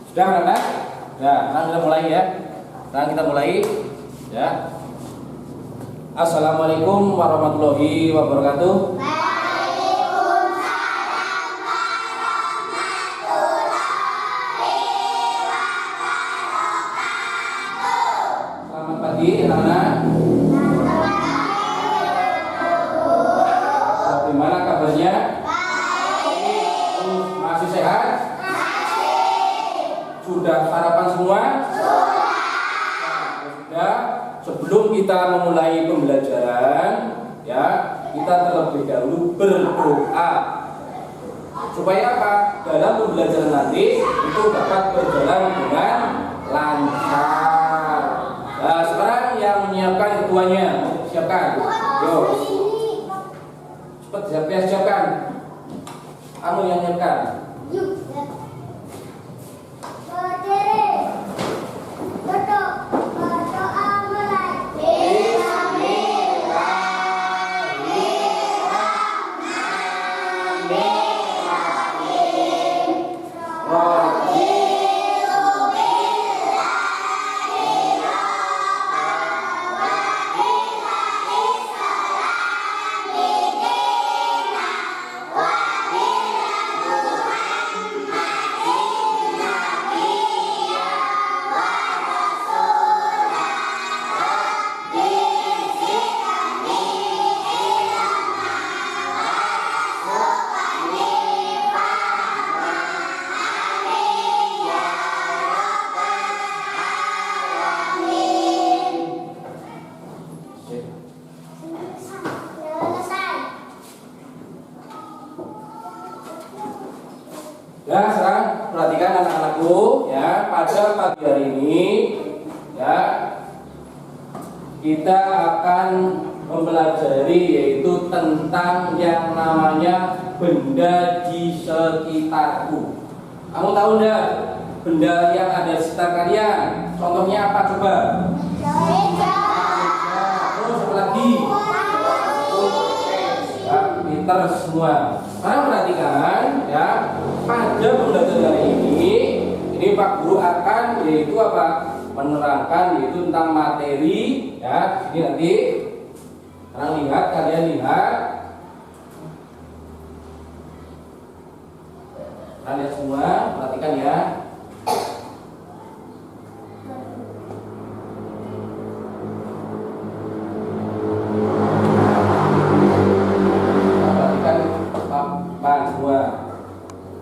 Sudah anak-anak? Ya, sekarang kita mulai ya. Sekarang kita mulai ya. Assalamualaikum warahmatullahi wabarakatuh. Selamat pagi anak-anak. Bagaimana kabarnya? Masih sehat? Sudah sarapan semua? Sudah. Sebelum kita memulai pembelajaran, ya, kita terlebih dahulu berdoa. Supaya apa? Dalam pembelajaran nanti itu dapat berjalan dengan lancar. Nah, sekarang yang menyiapkan ketuanya, siapkan. Yo. Cepat siapkan. Kamu yang nyiapkan. Ya, sekarang perhatikan anak-anakku ya, pada pagi hari ini ya kita akan mempelajari yaitu tentang yang namanya benda di sekitarku. Kamu tahu enggak benda yang ada di sekitar kalian? Contohnya apa coba? Meja. Terus apa lagi? Ya, pintar semua. Sekarang perhatikan ya, pada pembelajaran hari ini Pak Guru akan yaitu apa? Menerangkan yaitu tentang materi ya. Ini nanti sekarang kalian lihat. Kalian semua perhatikan ya.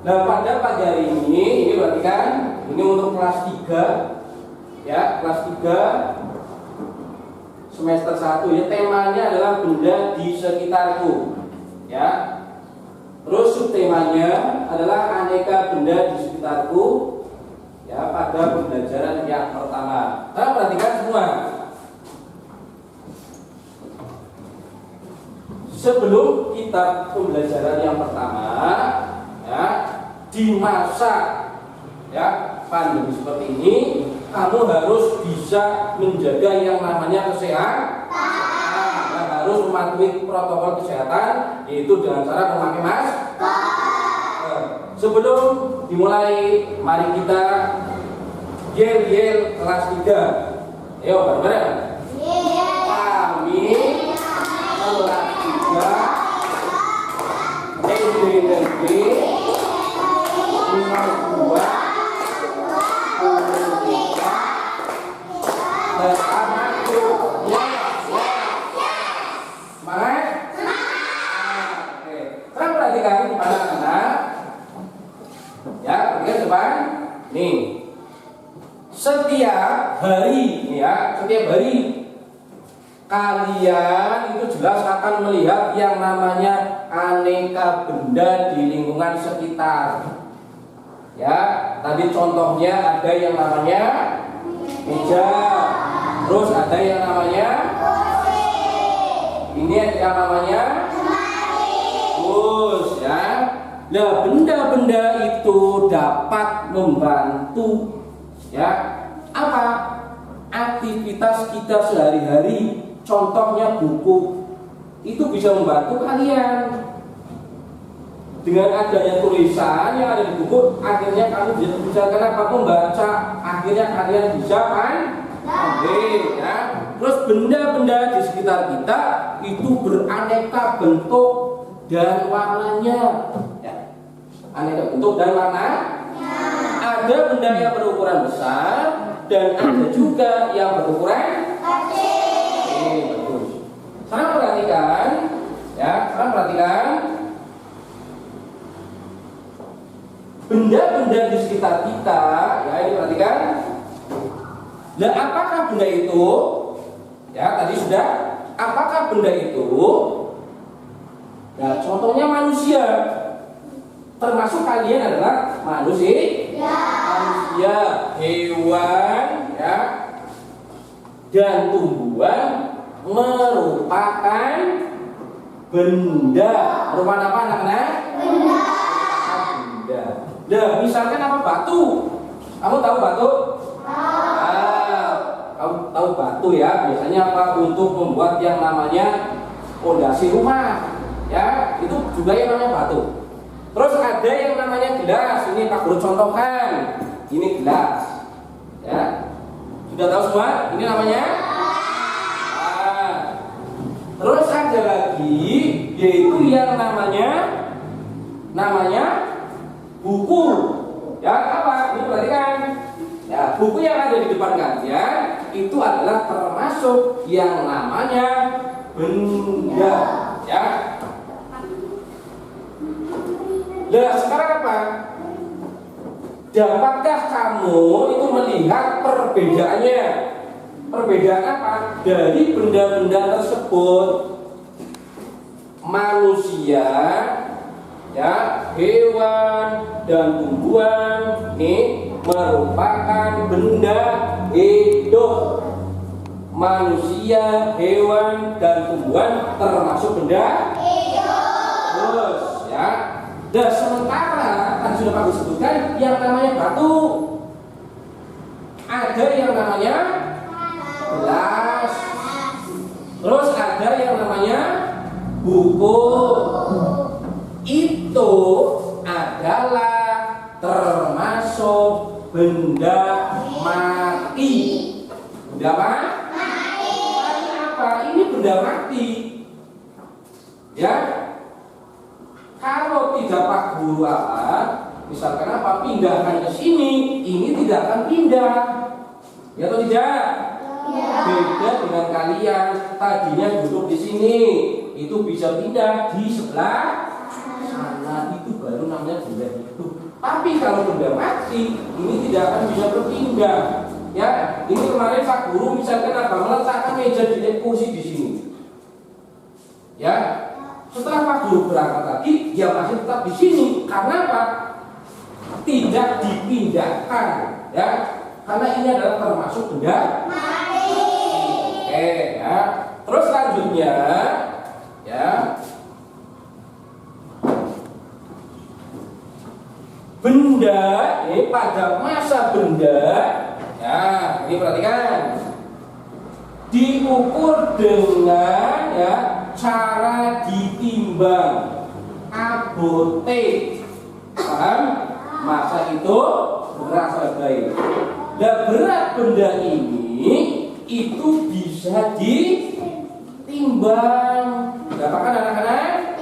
Nah, pada pagi hari ini berarti kan ini untuk kelas 3 ya, kelas 3 semester 1 ya, temanya adalah benda di sekitarku ya. Terus subtemanya adalah aneka benda di sekitarku ya pada pembelajaran yang pertama. Nah, perhatikan semua. Sebelum kita pembelajaran yang pertama ya, di masa ya pandemi seperti ini kamu harus bisa menjaga yang namanya kesehatan. Harus mematuhi protokol kesehatan yaitu dengan cara memakai masker. Sebelum dimulai, mari kita yel kelas 3. Ayo bareng-bareng. Kami kelas 3 SD Negeri 02 perhatikan anak-anak ya, perhatikan depan nih. Setiap hari ya, setiap hari kalian itu jelas akan melihat yang namanya aneka benda di lingkungan sekitar ya. Tadi contohnya ada yang namanya meja, terus ada yang namanya ini yang namanya terus ya. Nah, benda-benda itu dapat membantu ya apa? Aktivitas kita sehari-hari. Contohnya buku. Itu bisa membantu kalian. dengan adanya tulisan yang ada di buku, akhirnya kamu bisa kenapa membaca, akhirnya kalian bisa pandai, ya. Terus benda-benda di sekitar kita itu beraneka bentuk dan warnanya, ya. Aneka bentuk dan warna. Ada benda yang berukuran besar dan ada juga yang berukuran kecil. Bagus. Sekarang perhatikan, ya. Sekarang perhatikan. Benda-benda di sekitar kita, ya, ini perhatikan. Nah, apakah benda itu? Ya, tadi sudah. Apakah benda itu? Nah, contohnya manusia. Termasuk kalian adalah manusia. Manusia, hewan, ya, dan tumbuhan merupakan benda. Merupakan apa, anak-anak? Benda. Nah, misalkan apa, batu. Kamu tahu batu? Kamu tahu batu, ya? Biasanya apa, untuk membuat yang namanya fondasi rumah, ya, itu juga yang namanya batu. Terus ada yang namanya gelas. Ini Pak Guru contohkan. Ini gelas, ya. Sudah tahu semua? Ini namanya. Terus ada lagi, yaitu yang namanya buku. Ya, apa? Ini perhatikan. Ya, buku yang ada di depan kalian itu adalah termasuk yang namanya benda, ya. Nah, sekarang apa? Dapatkah kamu itu melihat perbedaannya? Perbedaan apa? Dari benda-benda tersebut, manusia, ya, hewan dan tumbuhan ini merupakan benda hidup. Manusia, hewan dan tumbuhan termasuk benda hidup. Terus, ya. Dan sementara kan sudah Pak sebutkan yang namanya batu, ada yang namanya gelas, terus ada yang namanya buku. Itu adalah termasuk benda mati. Benda apa? Mati. Apa? Ini benda mati, ya. Kalau tidak Pak Guru apa, misalkan apa, pindahkan ke sini, ini tidak akan pindah, ya atau tidak? Ya. Beda dengan kalian, tadinya duduk di sini, itu bisa pindah di sebelah sana, itu baru namanya benda hidup. Tapi kalau benda mati, ini tidak akan bisa berpindah, ya. Ini kemarin Pak Guru misalkan apa, meletakkan meja di kursi di sini, ya. Setelah Pak Guru berangkat lagi, dia masih tetap di sini. Karena apa? Tidak dipindahkan, ya. Karena ini adalah termasuk benda mati. Oke, ya. Terus selanjutnya, ya, benda ini pada masa benda, ya, ini perhatikan, diukur dengan, ya, cara ditimbang abote. Paham? Masa itu berasa baik. Dan berat benda ini itu bisa ditimbang. Dapatkan anak-anak?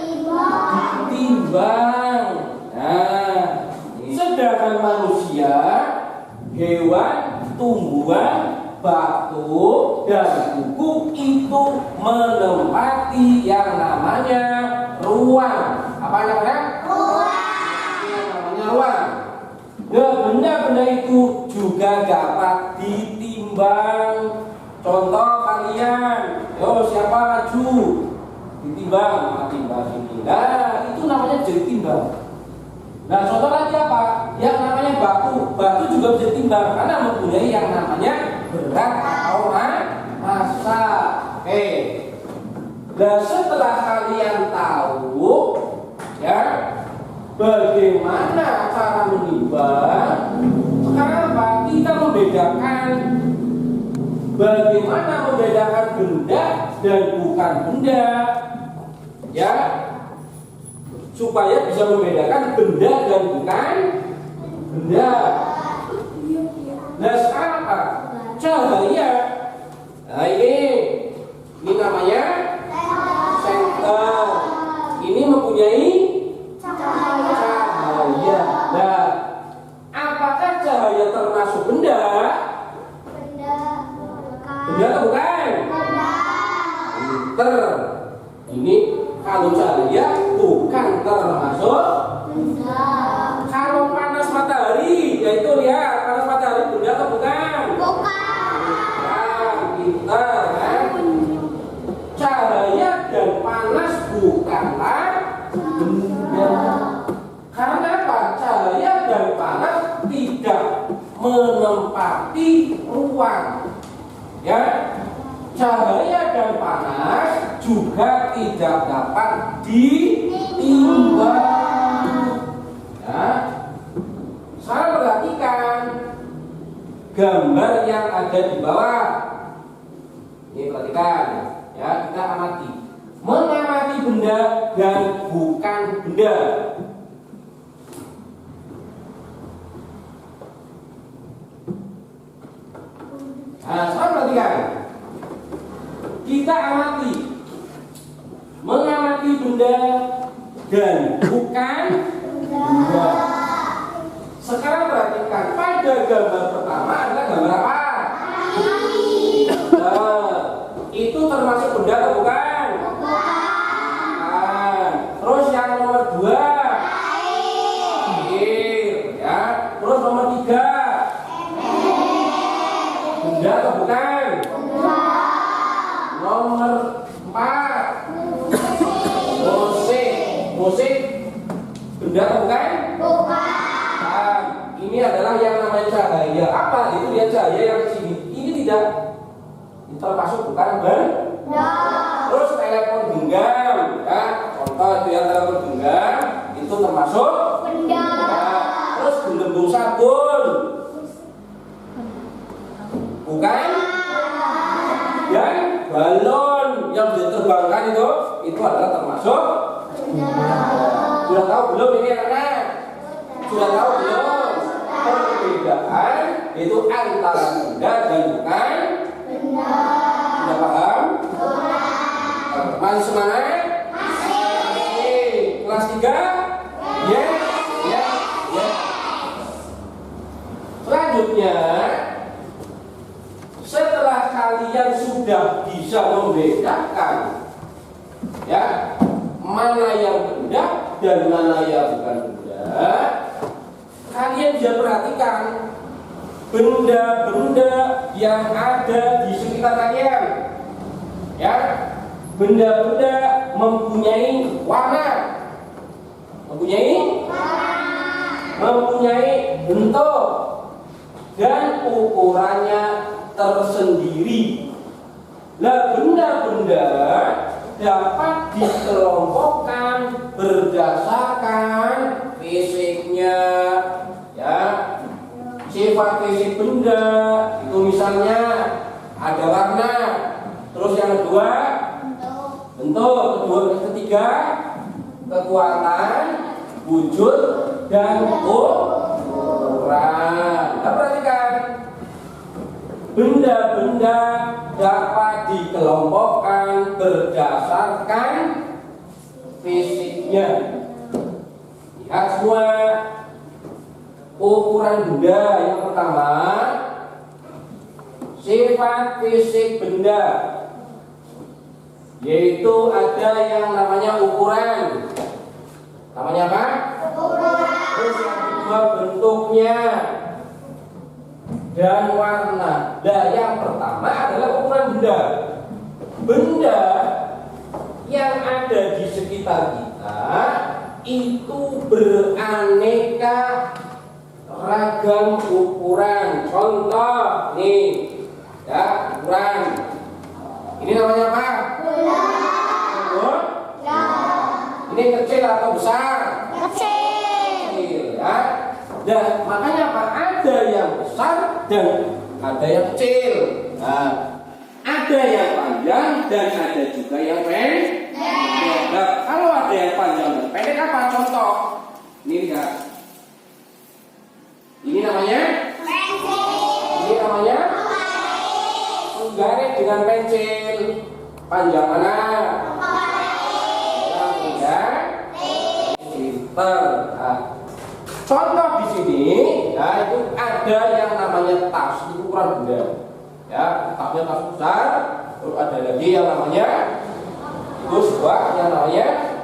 Ditimbang. Nah, sedangkan manusia, hewan, tumbuhan, batu dan buku itu menempati yang namanya ruang. Apa namanya? Ruang. Yang namanya ruang. Dan benda-benda itu juga dapat ditimbang. Contoh kalian, yo siapa maju? Ditimbang, timbang sini. Nah, itu namanya jadi timbang. Nah, contoh lagi apa? Yang namanya batu. Batu juga bisa ditimbang karena mempunyai yang namanya berat atau massa. Oke. Dan setelah kalian tahu, ya, bagaimana cara menimbang, sekarang apa? Kita membedakan bagaimana membedakan benda dan bukan benda, ya. supaya bisa membedakan benda dan bukan benda. Nah, sekarang apa? Cahaya. Nah, ini namanya senter. Ini mempunyai cahaya. Nah, apakah cahaya termasuk benda? Benda atau bukan? Pinter. Ini kalau cahaya bukan termasuk benda. Kalau panas matahari, yaitu lihat panas matahari benda atau bukan? Bukan. Pinter kan? Cahaya dan panas bukanlah benda. Karena apa? Cahaya dan panas tidak menempati ruang. Ya, cahaya dan panas juga tidak dapat ditimbang. Ya, saya perhatikan gambar yang ada di bawah. Ini perhatikan, ya, kita amati. Mengamati benda dan bukan benda. Nah, saya perhatikan. Kita amati. Mengamati benda dan bukan benda. Sekarang perhatikan, pada gambar pertama adalah gambar apa? Nah, itu termasuk benda atau bukan? Bukan. Terus yang nomor 2, air, ya. Terus nomor 3, benda atau bukan? Nomor 4, musik, benda atau bukan? Bukan. Ini adalah yang namanya cahaya. Apa itu dia cahaya yang di sini? Ini tidak termasuk bukan benda. Terus telepon genggam, ya. Contoh itu yang telepon genggam itu termasuk benda. Terus gelembung sabun, bukan? Dan balon yang diterbangkan itu adalah termasuk benda. Sudah tahu belum ini anak-anak? Sudah tahu belum? Perbedaan itu antara benda dan bukan benda. Sudah paham? Masih semangat? Masih. Kelas 3? Ya. Selanjutnya, setelah kalian sudah bisa membedakan, ya, mana yang benda dan mana yang bukan benda, kalian bisa perhatikan benda-benda yang ada di sekitar kalian. Ya, benda-benda mempunyai warna, mempunyai bentuk dan ukurannya tersendiri. Nah, benda-benda dapat dikelompokkan berdasarkan fisiknya, ya. Sifat fisik benda itu misalnya ada warna, terus yang kedua bentuk, ketiga kekuatan, wujud dan ukuran. Nah, perhatikan, benda-benda dapat dikelompokkan berdasarkan fisiknya. Lihat semua. Ukuran benda yang pertama, sifat fisik benda, yaitu ada yang namanya ukuran. Namanya apa? Ukuran. Terus yang kedua bentuknya dan warna. Nah, yang pertama adalah ukuran benda. Benda yang ada di sekitar kita itu beraneka ragam ukuran. Contoh nih, ya, ukuran. Ini namanya apa? Bulan. Ini kecil atau besar? Kecil, ya. Dan makanya apa? Ada yang besar dan ada yang kecil. Nah, ada yang panjang dan ada juga yang pendek. Nah, kalau ada yang panjang dan pendek apa? Ini lihat. Ini namanya penggaris dengan pensil. Panjang mana? Nah, contoh di sini, ya itu ada yang namanya tas, itu ukuran benda. Ya, tasnya tas besar. Terus ada lagi yang namanya itu sebuah yang namanya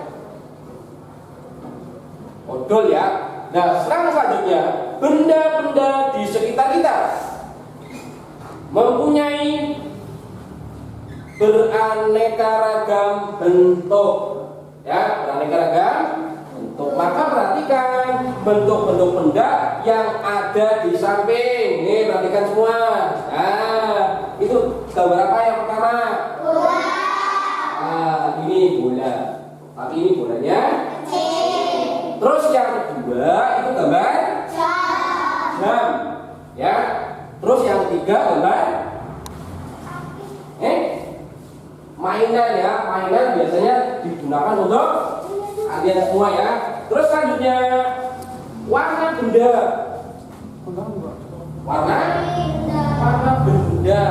odol ya. Nah, selanjutnya benda-benda di sekitar kita mempunyai beraneka ragam bentuk, ya, beraneka ragam bentuk. Maka perhatikan bentuk-bentuk benda yang ada di samping. Nih, perhatikan semua. Nah, itu gambar apa yang pertama? Bola. Nah, ini bola. Tapi ini bolanya kecil. Terus yang kedua itu gambar jam. Ya. Terus yang ketiga gambar mainan ya. Mainan biasanya digunakan untuk kalian semua ya. Terus selanjutnya warna benda. Warna benda.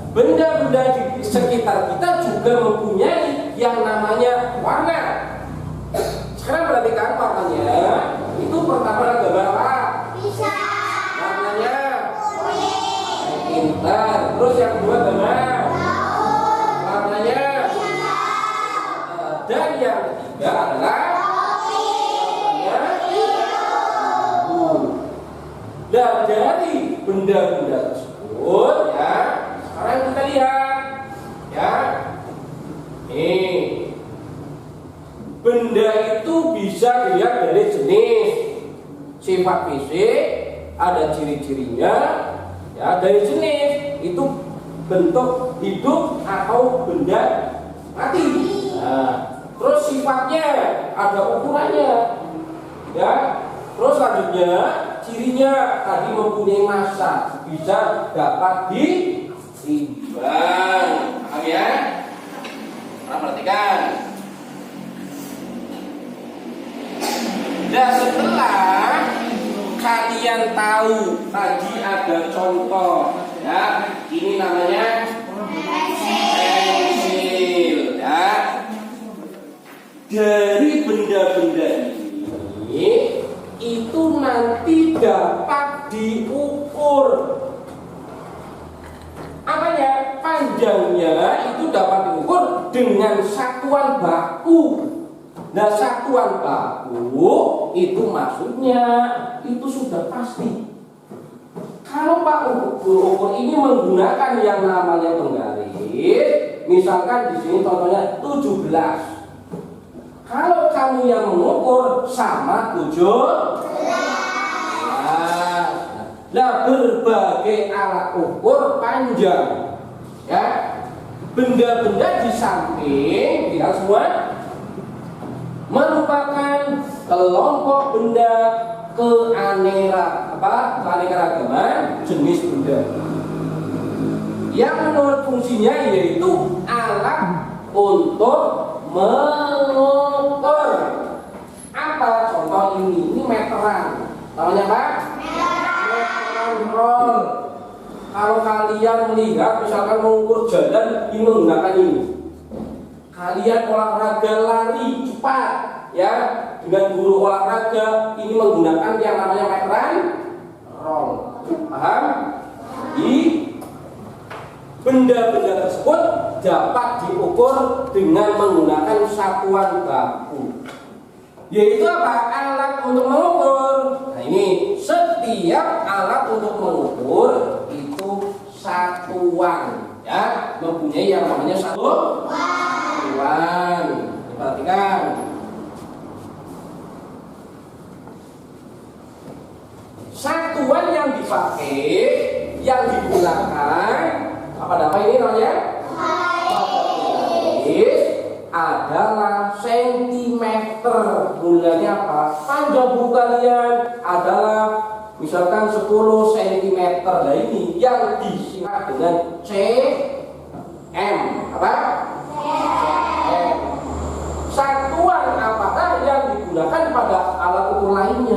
Benda-benda di sekitar kita juga mempunyai yang namanya warna. Sekarang perhatikan warnanya. Itu pertama gambar apa? Pisang. Warnanya kuning. Pintar. Terus yang kedua gambar warnanya. Dan yang ketiga adalah warnanya biru. Nah, dari benda-benda tersebut ya, sekarang kita lihat ya. Nih, benda itu bisa dilihat dari jenis, sifat fisik, ada ciri-cirinya ya. Dari jenis itu bentuk hidup atau benda mati. Nah, terus sifatnya ada ukurannya ya. Terus selanjutnya cirinya tadi mempunyai massa, bisa dapat ditimbang. Paham ya? Nah, perhatikan. Nah, setelah kalian tahu tadi ada contoh ya, ini namanya pensil ya. Dari benda-benda ini itu nanti dapat diukur. Apanya? Panjangnya itu dapat diukur dengan satuan baku. Nah, satuan baku itu maksudnya itu sudah pasti. Kalau Pak ukur ini menggunakan yang namanya penggaris, misalkan di sini contohnya 17. Kalau kamu yang mengukur sama 17. Nah, berbagai alat ukur panjang ya. Benda-benda di samping kita semua merupakan kelompok benda keanekaragaman jenis benda yang menurut fungsinya yaitu alat untuk mengukur. Apa contoh ini meteran, namanya apa? Meteran roll. Kalau kalian melihat misalkan mengukur jalan ini menggunakan ini. Kalian olahraga lari cepat ya, dengan guru olahraga ini menggunakan yang namanya meteran roll. Paham? Di benda-benda tersebut dapat diukur dengan menggunakan satuan baku, yaitu apa? Alat untuk mengukur. Nah, ini setiap alat untuk mengukur itu satuan ya, mempunyai yang namanya satuan. Perhatikan. Satuan yang dipakai, yang digunakan apa ini namanya? Adalah sentimeter. Mulanya apa? Panjang buku kalian adalah misalkan 10 cm. Nah, ini yang disingkat dengan cm. Apa? Cm. Satuan apakah yang digunakan pada alat ukur lainnya?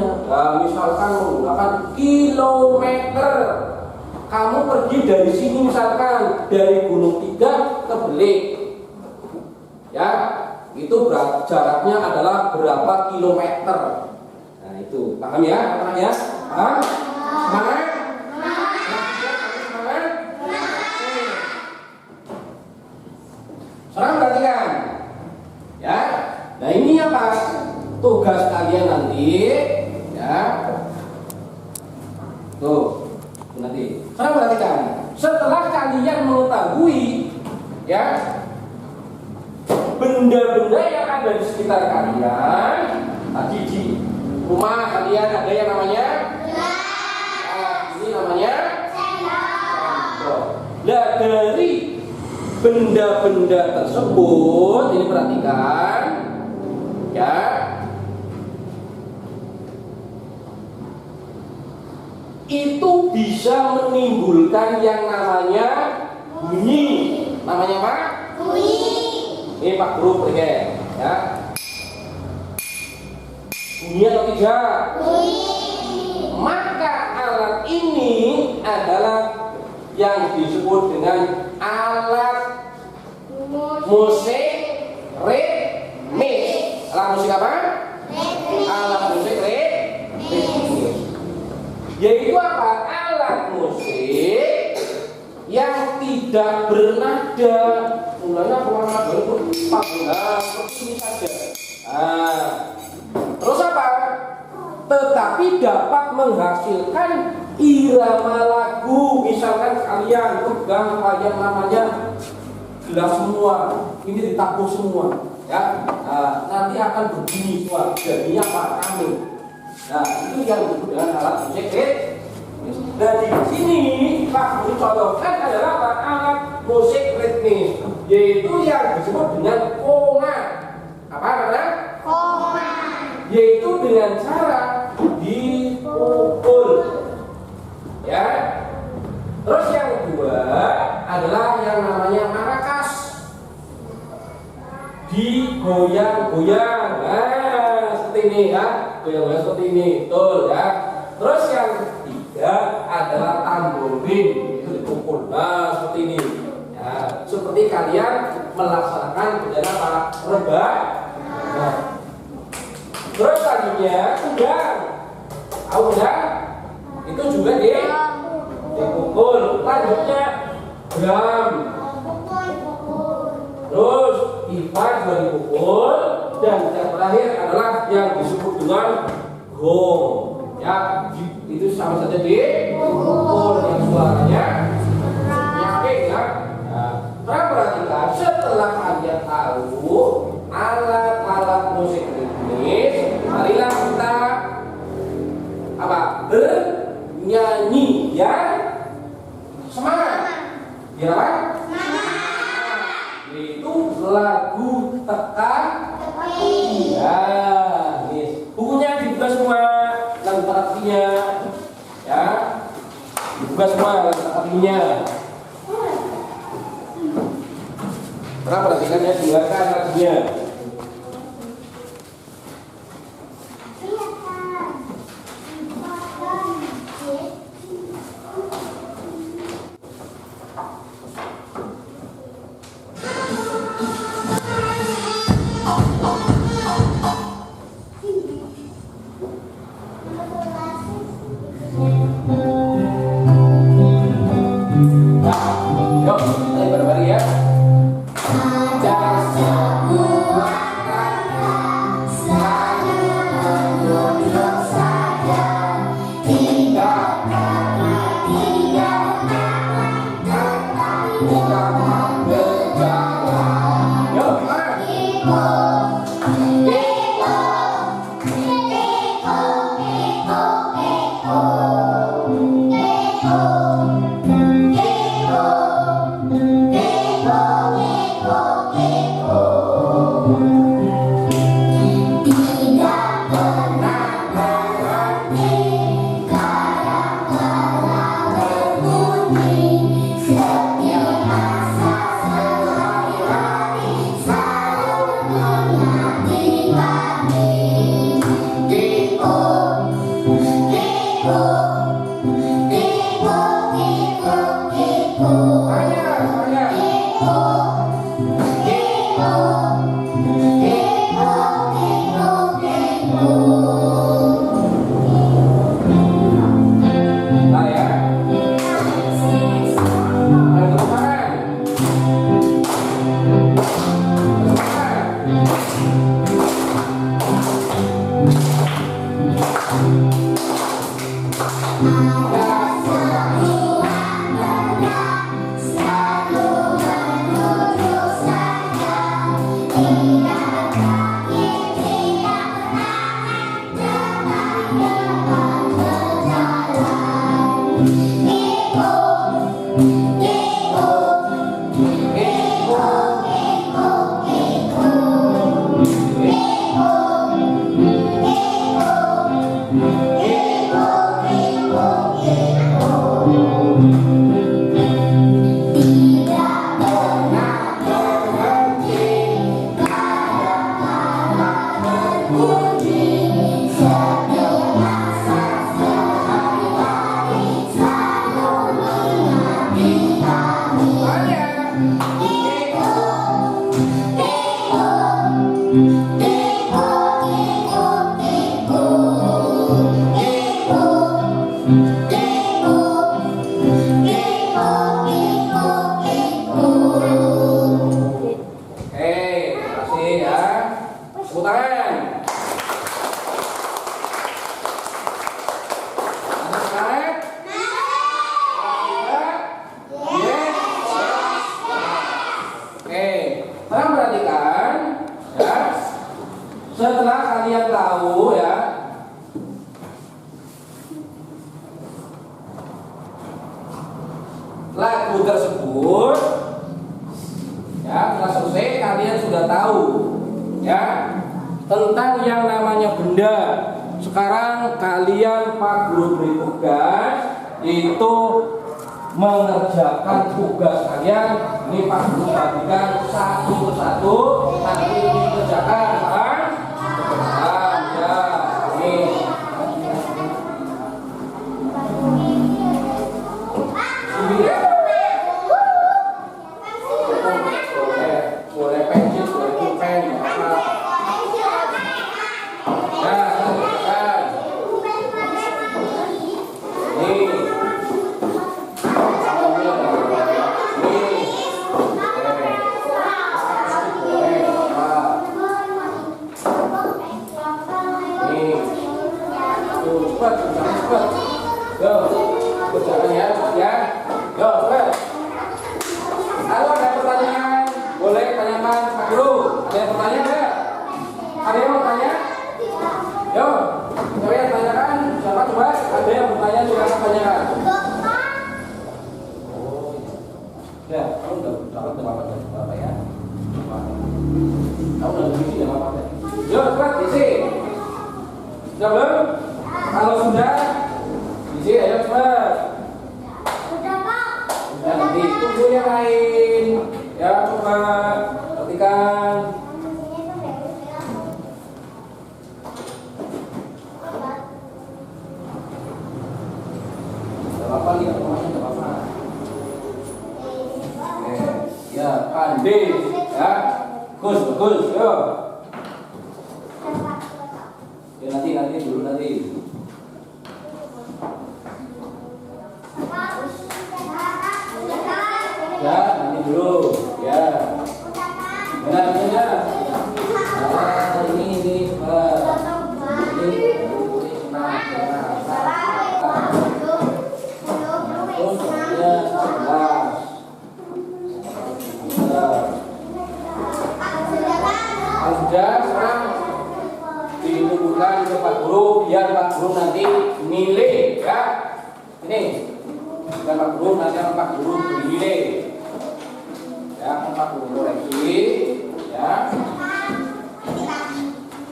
dari sini misalkan dari Gunung Tiga ke Belik, ya itu jaraknya adalah berapa kilometer. Nah itu paham ya anak-anak ya? Paham? Semangat? Semangat? Sekarang perhatikan, ya. Nah ini apa? Tugas kalian nanti, ya. Tuh, nanti. Sekarang perhatikan. Setelah kalian mengetahui, ya, benda-benda yang ada di sekitar kalian, tadi di rumah kalian ada yang namanya, ini namanya sendok. Nah dari benda-benda tersebut, ini perhatikan, ya. Itu bisa menimbulkan yang namanya bunyi. Namanya apa? Bunyi. Ini Pak Guru perhatikan, ya. Bunyi atau tidak? Bunyi. Maka alat ini adalah yang disebut dengan alat musik ritmis. Alat musik apa? Alat musik ritmis. Yaitu apa? Alat musik yang tidak bernada. Mulanya warna baru seperti ini saja. Nah, terus apa? Tetapi dapat menghasilkan irama lagu. Misalkan kalian pegang yang namanya gelas semua, ini ditabuh semua, ya. Nah, nanti akan berbunyi suara. Jadinya apa? Kami. Nah, itu yang disebut dengan alat musik ritmis. Dan di sini Pak Guru contohkan adalah apa? Alat musik ritmis, yaitu yang disebut dengan kongan. Apa namanya? Kongan. Yaitu dengan cara dipukul, ya. Terus yang kedua adalah yang namanya marakas, digoyang-goyang. Nah, seperti ini ya, goyang-goyang seperti ini, betul ya. Terus yang ketiga adalah tamborin, itu dipukul. Nah, seperti ini. Ya, seperti kalian melaksanakan kegiatan apa? Rebah. Nah. Terus selanjutnya udang. Tahu udang? Itu juga dipukul. Lanjutnya drum. Terus pipa juga dipukul. Dan yang terakhir adalah yang disebut dengan gong. Ya, itu sama saja dipukul yang suaranya nyaring ya. Nah, perhatikan setelah kalian tahu alat-alat musik ritmis, marilah kita apa? Bernyanyi yang semangat. Ya apa? Yaitu lagu teka-teki. Ya, bukunya dibuka semua, lagu teka-tekinya, ya, dibuka semua lagu teka-tekinya. Perhatikan ya, silakan lagunya. Sekarang perhatikan ya. Setelah kalian tahu ya, lagu tersebut ya, setelah selesai kalian sudah tahu ya tentang yang namanya benda. Sekarang kalian Pak Guru beri tugas itu mengerjakan tugas kalian. Ini Pak Guru bagikan satu persatu, nanti dikerjakan, paham? Paham ya. Ini boleh pensil, boleh pulpen, apa? Nah, kerjakan. Ini. Cepat. Go, kerjakan ya, ya. Go, cepat. Kalau ada pertanyaan, boleh tanyakan Pak Guru. Ada yang bertanya enggak? Ada yang mau tanya? Yo, coba yang tanyakan. Siapa coba? Ada yang bertanya juga tanyakan. Oh, ya. Kamu udah apa ya? Kamu udah isi ya apa? Yo, cepat isi. Sudah belum? Kalau sudah, isi ayo cepat. Sudah Pak. Sudah, nanti tunggu yang lain. Ya coba perhatikan. Tidak apa-apa, lihat rumahnya tidak apa-apa. Ya, pandai. Ya, bagus, yo. Ya nanti dulu nanti. Ya, nanti dulu. Ya. Benar. Nah, ini cepat. Sudah, sekarang dikumpulkan ke Pak Guru biar Pak Guru nanti nilai ya. Ini dan Pak Guru nanti akan Pak Guru nilai ya, Pak Guru koreksi ya.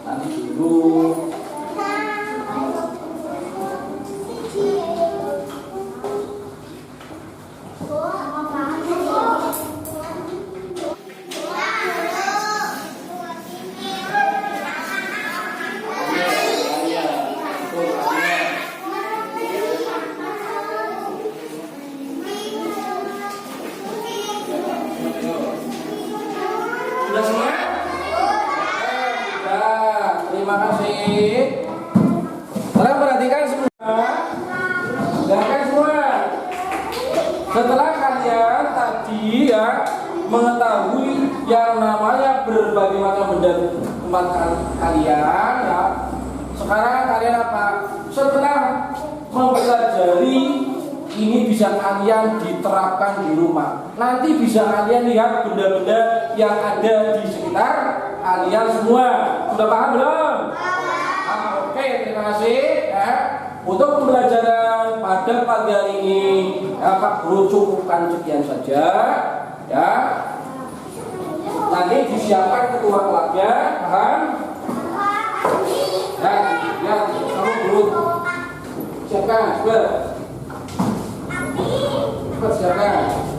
Nanti dulu sudah semua? Sudah, terima kasih. Sekarang perhatikan semua. Dengarkan semua. Setelah kalian tadi ya mengetahui yang namanya berbagai macam benda tempat kalian ya. Sekarang kalian apa? Setelah mempelajari ini bisa kalian diterapkan di rumah. Nanti bisa kalian lihat benda-benda yang ada di sekitar kalian semua. Sudah paham belum? Oke, terima kasih. Ya. Untuk pembelajaran pada pagi hari ini, ya, Pak Guru cukupkan sekian saja. Ya. Nanti disiapkan ketua kelasnya, paham? Ya, kamu dulu siapkan, cepat siapkan.